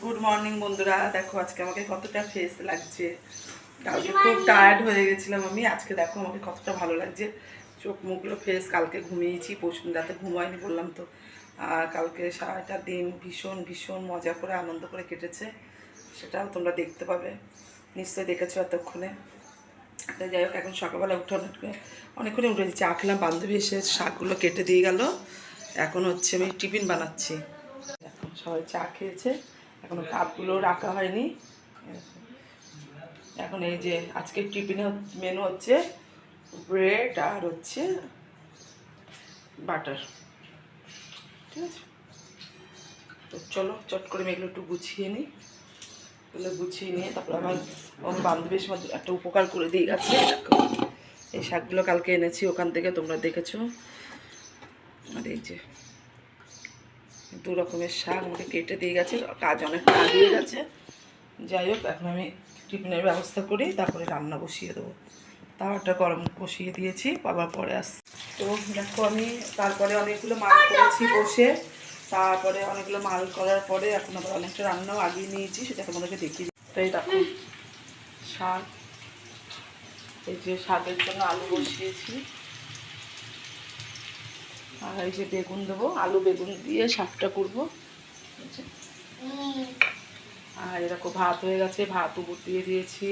Good morning বন্ধুরা, দেখো আজকে আমাকে কতটা ফ্রেশ লাগছে। কালকে খুব টায়ার্ড হয়ে গেছিলাম আমি, আজকে দেখো আমাকে কতটা ভালো লাগছে। চোখ মুখগুলো ফ্রেশ। কালকে ঘুমিয়েছি, পরশু রাতে ঘুমাইনি বললাম তো। আর কালকে সারাটা দিন ভীষণ ভীষণ মজা করে আনন্দ করে কেটেছে, সেটাও তোমরা দেখতে পাবে, নিশ্চয়ই দেখেছো এতক্ষণে। তো যাই হোক, এখন সকালবেলা উঠে অনেকক্ষণে উঠেছি, চা খেলাম, বান্ধবী এসে শাকগুলো কেটে দিয়ে গেল। এখন হচ্ছে আমি টিফিন বানাচ্ছি। এখন সবাই চা খেয়েছে, এখনো কাপগুলো রাখা হয়নি। এখন এই যে আজকের টিফিনে মেনু হচ্ছে ব্রেড আর হচ্ছে বাটার। ঠিক আছে, তো চলো চট করে আমি এগুলো একটু গুছিয়ে নিই। এগুলো গুছিয়ে নিয়ে তারপর আমার বান্ধবীর সময় একটা উপকার করে দিয়ে গেছে। দেখো এই শাকগুলো কালকে এনেছি ওখান থেকে, তোমরা দেখেছো। আর এই যে দু রকমের শাক আমাকে কেটে দিয়ে গেছে, কাজ অনেকটা আগিয়ে গেছে। যাই হোক, এখন আমি টিফিনের ব্যবস্থা করি, তারপরে রান্না বসিয়ে দেবো। তাওয়াটা গরম বসিয়ে দিয়েছি, বাবা পরে আস। তো দেখো আমি তারপরে অনেকগুলো মাল করেছি বসে, তারপরে অনেকগুলো মাল করার পরে এখন আবার অনেকটা রান্নাও আগিয়ে নিয়েছি, সেটা তোমাদেরকে দেখিয়ে দিই। তো এই দেখো শাক, এই যে শাকের জন্য আলু বসিয়েছি, আর এই যে বেগুন দেবো, আলু বেগুন দিয়ে শাকটা করবো। আর এরকম ভাত হয়ে গেছে, ভাত উপর দিয়ে দিয়েছি।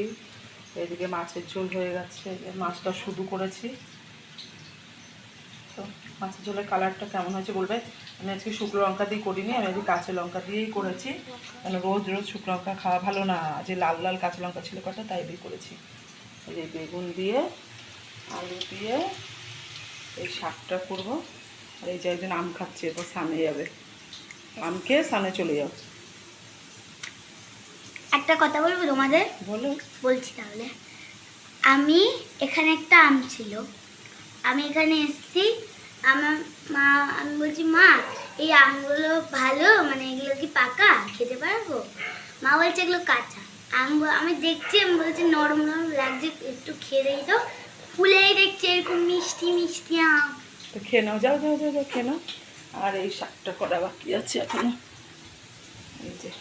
এদিকে মাছের ঝোল হয়ে গেছে, মাছটা শুধু করেছি। তো মাছের ঝোলের কালারটা কেমন হয়েছে বলবে। আমি আজকে শুকনো লঙ্কা দিয়ে করিনি, আমি আজকে কাঁচা লঙ্কা দিয়েই করেছি, মানে রোজ রোজ শুকনো লঙ্কা খাওয়া ভালো না। যে লাল লাল কাঁচা লঙ্কা ছিল কটা, তাই দিয়ে করেছি। এই যে বেগুন দিয়ে আলু দিয়ে এই শাকটা করবো। আর এই যে একজন আম খাচ্ছে, এরপর সামনে যাবে, আম খেয়ে সামনে চলে যাও। একটা কথা বলবো তোমাদের? বলো। বলছি তাহলে। আমি এখানে একটা আম ছিল, আমি এখানে এসেছি, আমার মা, আমি বলছি মা এই আমগুলো ভালো, মানে এগুলো কি পাকা, খেতে পারবো? মা বলছে এগুলো কাঁচা। আমি দেখছি, আমি বলছি নরম নরম লাগছে, একটু খেয়ে দেখি তো। ফুলেই দেখছি এরকম মিষ্টি মিষ্টি আম। তো খেয়ে নাও, যাও যাও যাও যাও খেয়ে নাও। আর এই শাকটা করা বাকি আছে এখনো। এই যে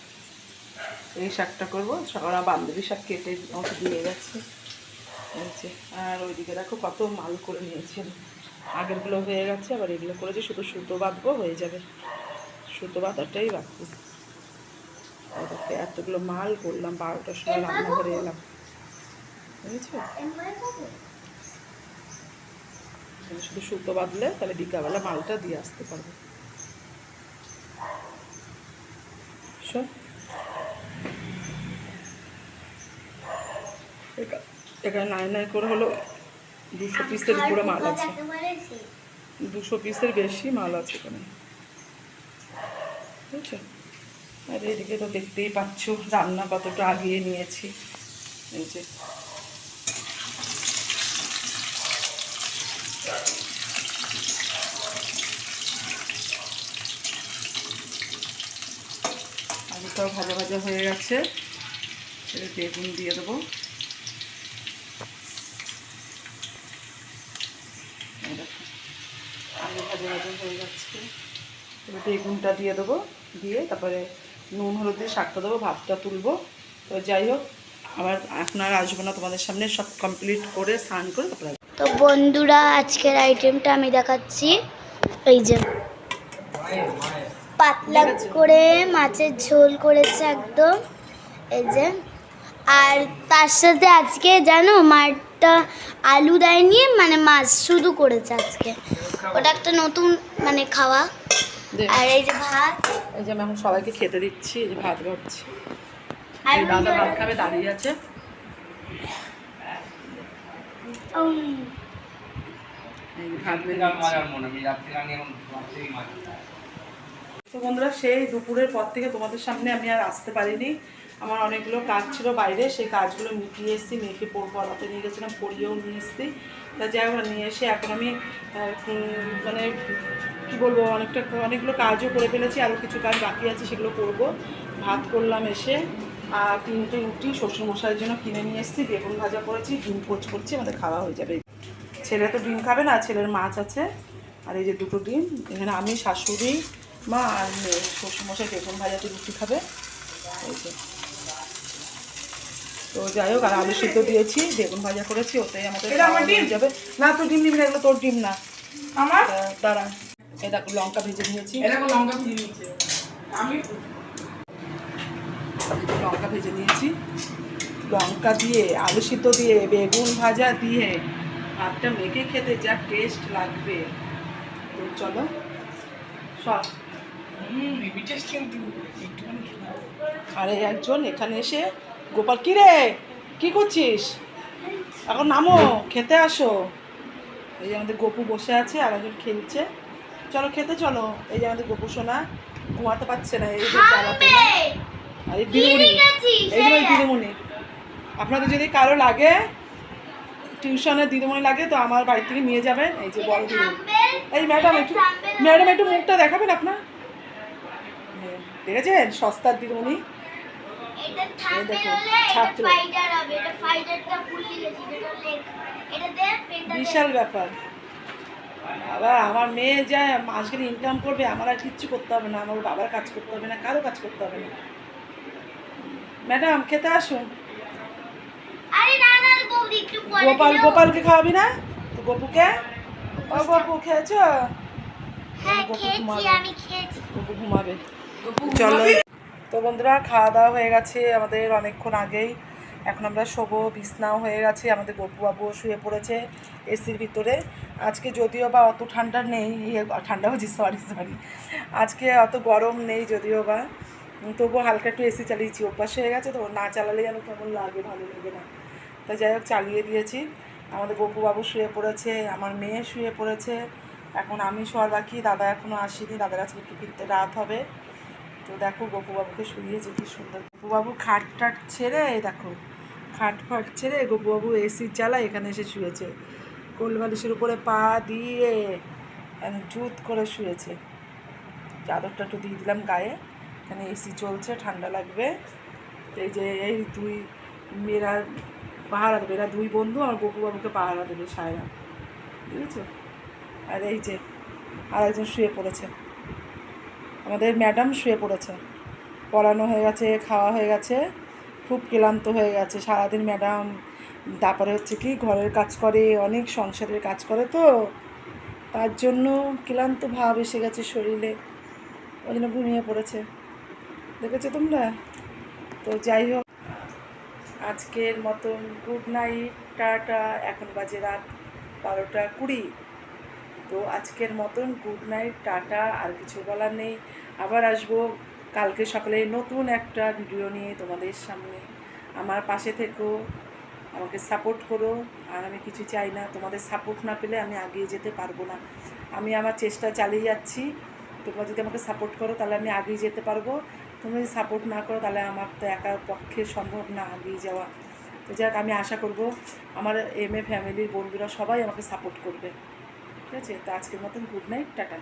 এই শাকটা করবো, সকালে বান্ধবী শাক কেটে আমাকে দিয়ে গেছে। এই যে, আর ওইদিকে দেখো কত মাল করে নিয়েছি, আগেরগুলো হয়ে গেছে, আবার এগুলো করেছি, শুধু সুতো বাঁধবো, হয়ে যাবে। সুতো বাঁধাটাই বাকি। দেখো এতগুলো মাল করলাম, 12টার সময় রান্নাঘরে এলাম, বুঝেছো। শুধু সুতো বাঁধলে তাহলে বিকালবেলা মালটা দিয়ে আসতে পারবে। সব এখানে নাই নাই করে হলো 200 পিসের উপরে মাল আছে, 200 পিসের বেশি মাল আছে এখানে, বুঝছো। আর এদিকে তো দেখতেই পাচ্ছ রান্না কতটা আগিয়ে নিয়েছি। এই যে আলুটাও ভাজা ভাজা হয়ে গেছে, বেগুন দিয়ে দেবো। আলু ভাজা ভাজা হয়ে যাচ্ছে, এবার বেগুনটা দিয়ে দেবো, দিয়ে তারপরে নুন হলুদ দিয়ে শাকটা দেবো, ভাতটা তুলবো। তো যাই হোক, আবার এখন আর আসবো না তোমাদের সামনে, সব কমপ্লিট করে স্নান করে তারপরে। তো বন্ধুরা, আজকের আইটেমটা আমি দেখাচ্ছি। এই যে পাতলা করে মাছের ঝোল করেছে একদম, এই যে। আর তার সাথে আজকে জানো মাছটা আলু দেয়নি, মানে মাছ শুধু করেছে আজকে, ওটা একটা নতুন মানে খাওয়া। আর এই যে ভাত, এই যে আমি এখন সবাইকে খেতে দিচ্ছি, এই যে ভাত ঘটছি, এই দাদা ভাত খাবে দাঁড়িয়ে আছে। তো বন্ধুরা, সেই দুপুরের পর থেকে তোমাদের সামনে আমি আর আসতে পারিনি, আমার অনেকগুলো কাজ ছিল বাইরে, সেই কাজগুলো মিটিয়ে এসেছি, মেয়েকে পড়াতে নিয়ে গেছিলাম, পড়িয়েও নিয়ে এসেছি। তা যাই হোক, নিয়ে এসে এখন আমি মানে কী বলবো, অনেকগুলো কাজও করে ফেলেছি, আরও কিছু কাজ বাকি আছে, সেগুলো করবো। ভাত করলাম এসে, আর 3টে রুটি শ্বশুরমশাইয়ের জন্য কিনে নিয়ে এসেছি, বেগুন ভাজা করেছি, ডিম পোচ করছি, আমাদের খাওয়া হয়ে যাবে। ছেলে তো ডিম খাবে না, ছেলের মাছ আছে। আর এই যে 2টো ডিম, এখানে আমি, শাশুড়ি মা আর মেয়ে, শ্বশুরমশাই বেগুন ভাজাতে রুটি খাবে। এই যে। তো যাই হোক, আর আলু সিদ্ধ দিয়েছি, বেগুন ভাজা করেছি, ওতেই আমাদের খাওয়া হয়ে যাবে। না তো ডিম নিবি না, এগুলো তোর ডিম না আমার। দাঁড়া, এই দেখো লঙ্কা ভেজে নিয়েছি, লঙ্কা ভেজে নিয়েছি, লঙ্কা দিয়ে আলু সিদ্ধ দিয়ে বেগুন ভাজা দিয়ে ভাতটা মেখে খেতে যা টেস্ট লাগবে। তো চলো সব। আরে একজন এখানে এসে, গোপাল কি রে কি করছিস, এখন নামো খেতে আসো। এই যে আমাদের গপু বসে আছে, আর একজন খেলছে। চলো খেতে চলো। এই যে আমাদের গপু সোনা ঘুমাতে পারছে না, এই যে চালাতে না। আর এই দিদিমণি, এই যে দিদিমণি, আপনাদের যদি কারো লাগে টিউশনের দিদিমণি লাগে তো আমার বাড়ি থেকে নিয়ে যাবেন। এই যে বড় দিদিমণি, এই ম্যাডাম একটু মুখটা দেখাবেন আপনার। দেখেছেন সস্তার দিদিমণি, ছাত্র, বিশাল ব্যাপার। বাবা আমার মেয়ে যা মাসে ইনকাম করবে, আমার আর কিচ্ছু করতে হবে না, আমার বাবার কাজ করতে হবে না, কারো কাজ করতে হবে না। ম্যাডাম খেতে আসুন। গোপালকে খাওয়াবি না তো? গপুকে, ও গপু খেয়েছ? গপু ঘুমাবে। চলো তো বন্ধুরা, খাওয়া দাওয়া হয়ে গেছে আমাদের অনেকক্ষণ আগেই। এখন আমরা শোবো, বিছনাও হয়ে গেছে, আমাদের গপু বাবুও শুয়ে পড়েছে এসির ভিতরে। আজকে যদিও বা অত ঠান্ডা নেই, ঠান্ডা হচ্ছে সরি, আজকে অত গরম নেই যদিও বা, তবুও হালকা একটু এসি চালিয়েছি, অভ্যাস হয়ে গেছে তো, না চালালে যেন কেমন লাগে, ভালো লাগে না। তাই যাই হোক চালিয়ে দিয়েছি। আমাদের গপু বাবু শুয়ে পড়েছে, আমার মেয়ে শুয়ে পড়েছে, এখন আমি শোয়ার বাকি। দাদা এখনও আসেনি, দাদার আজকে একটু ফিরতে রাত হবে। তো দেখো গপু বাবুকে শুইয়েছে কি সুন্দর। গপু বাবু খাট টাট ছেড়ে, দেখো খাট ফাট ছেড়ে গপু বাবু এসির জ্বালা এখানে এসে শুয়েছে, কোল বালিশের উপরে পা দিয়ে জুত করে শুয়েছে। চাদরটা একটু দিয়ে দিলাম গায়ে, এখানে এসি চলছে, ঠান্ডা লাগবে। এই যে এই দুই মেয়েরা পাহারা দেবে, এরা দুই বন্ধু আমার গপু বাবুকে পাহারা দেবে, সায়রা, বুঝেছো? আর এই যে আর একজন শুয়ে পড়েছে, আমাদের ম্যাডাম শুয়ে পড়েছে, পড়ানো হয়ে গেছে, খাওয়া হয়ে গেছে, খুব ক্লান্ত হয়ে গেছে সারাদিন ম্যাডাম। তারপরে হচ্ছে কি ঘরের কাজ করে, অনেক সংসারের কাজ করে, তো তার জন্য ক্লান্ত ভাব এসে গেছে শরীরে, ওই জন্য ঘুমিয়ে পড়েছে, দেখেছো তোমরা? তো যাই হোক, আজকের মতন গুড নাইট, টাটা। এখন বাজে রাত 12টা 20। তো আজকের মতন গুড নাইট, টাটা, আর কিছু বলার নেই। আবার আসবো কালকে সকালে নতুন একটা ভিডিও নিয়ে তোমাদের সামনে। আমার পাশে থেকো, আমাকে সাপোর্ট করো। আর আমি কিছু চাই না, তোমাদের সাপোর্ট না পেলে আমি এগিয়ে যেতে পারবো না। আমি আমার চেষ্টা চালিয়ে যাচ্ছি, তোমরা যদি আমাকে সাপোর্ট করো তাহলে আমি এগিয়ে যেতে পারবো। তোমরা যদি সাপোর্ট না করো তাহলে আমার তো একার পক্ষে সম্ভব না এগিয়ে যাওয়া। তো যাক, আমি আশা করব আমার MA ফ্যামিলির বন্ধুরা সবাই আমাকে সাপোর্ট করবে, ঠিক আছে? তো আজকের মতন গুড নাইট, টাটা।